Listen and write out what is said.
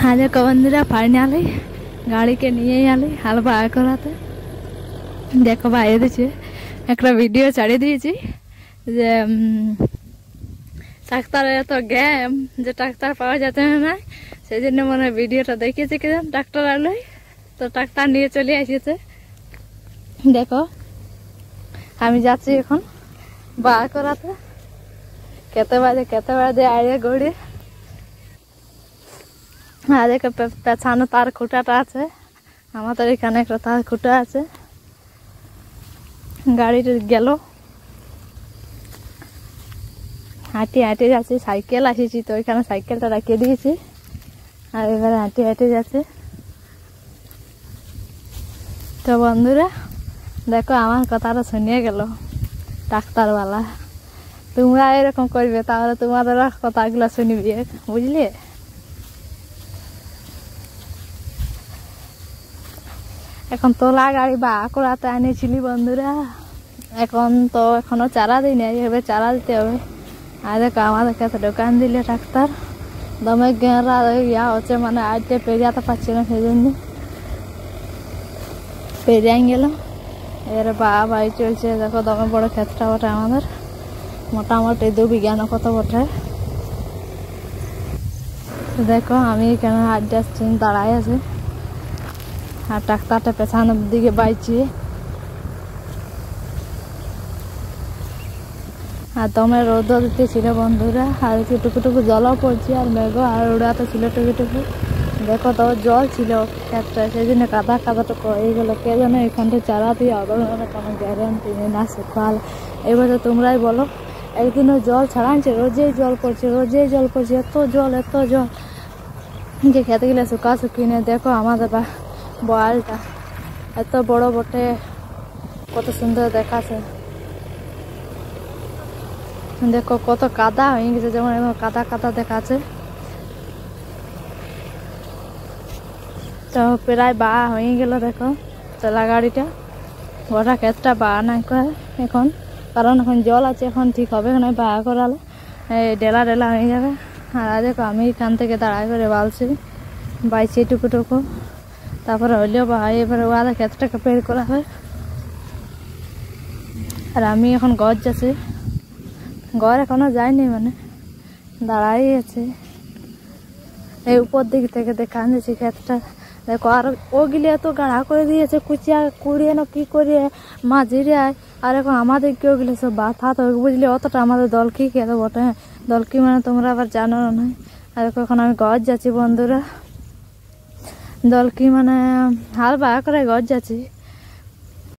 हाँ देखो बंधुरा फाइनाली गाड़ी के निये आली हाल बाय कराते देखो भाई दिए एक भिडियो छाड़ी दिए डाक्तार तो गैम जो डाक्तार पावा जाते हैं ना से जन्य मन भिडियो देखिए डाक्तार आलो तो डाक्तार निये चले आसिए देखो हमें जाচ্ছি এখন बाय कराते केते बाजे आए गड़े हाँ देख पेछानो तार खुटाटा आछे आमादेर एखाने एकटा तार खुटा आछे गाड़ी गेल हाँटे हाँटे जाच्छी साइकेल आसेছি तो एखाने साइकेलटा राखिए दिएছি और एबारे हाँटे हाँटे जाच्छे तो बंधुरा देखो आमार कथाटा शुनिए गेल डाक्तारवाला তোমরা এরকম করবে তাহলে তোমাদের কথাগুলো শুনবি বুঝলে এখন তোলা গাড়ি বা করাতে আনেছিলি বন্ধুরা এখন তো এখনো চারা দিই না এভাবে চারা দিতে হবে আর দেখো আমাদের কাছে দোকান দিলে ডাক্তার দমে গেঁড়া ইয়া হচ্ছে মানে আজকে পেরিয়াতে পাচ্ছি না সেই জন্য পেরিয়ে গেলাম এবারে বাড়ি চলছে দেখো দমে বড় ক্ষেতটা ওটা আমাদের মোটামুটি 2 বিঘা কত বটে দেখো আমি কেন হাত যাচ্ছি দাঁড়াই আছে আর ডাক্তারটা পেছানোর দিকে বাইছি আর দমে রোদ দিতেছিল বন্ধুরা আর টুকুটুকু জলও পড়ছে আর মেঘও আর উড়াতে ছিল টুকুটুকু দেখো তো জল ছিল ক্ষেতটা সেই জন্য কাদা কাদাটুকু হয়ে গেল কে জানে এখানটা চারা দিয়ে আবার কোনো গ্যারান্টি নেই না শুকাল এবারে তোমরাই বলো একদিনও জল ছাড়াচ্ছে রোজেই জল পড়ছে এত জল যে খেতে গেলে শুকি নেই দেখো আমাদের বয়ালটা এত বড় বটে কত সুন্দর দেখাচ্ছে দেখো কত কাদা হয়ে গেছে যেমন কাদা কাদা দেখাচ্ছে তো প্রায় বা হয়ে গেল দেখো চলা গাড়িটা গোটা ক্ষেতটা বা নাই করে এখন কারণ এখন জল আছে এখন ঠিক হবে না বা করালে ডেলা ডেলা হয়ে যাবে আর দেখো আমি এখান থেকে দাঁড়াই করে বাইছি টুকুটুকু তারপরে হইলেও বা এবারে ওদের ক্ষেতটাকে বের করা হয় আর আমি এখন ঘর যাচ্ছি ঘর এখনো যাইনি মানে দাঁড়াই আছে এই উপর দিক থেকে দেখা যাচ্ছি ক্ষেতটা দেখো আর ওগুলি এত গাঢ়া করে দিয়েছে কুড়িয়ে না কি করিয়ে মাঝিরে আর এখন আমাদের কি ওগুলো সব বাথা তো বুঝলি অতটা আমাদের দলকি খেতে বটে দলকি মানে তোমরা আবার জানো না আর এখন আমি ঘর যাচ্ছি বন্ধুরা দলকি মানে হাল বা করে ঘর যাচ্ছি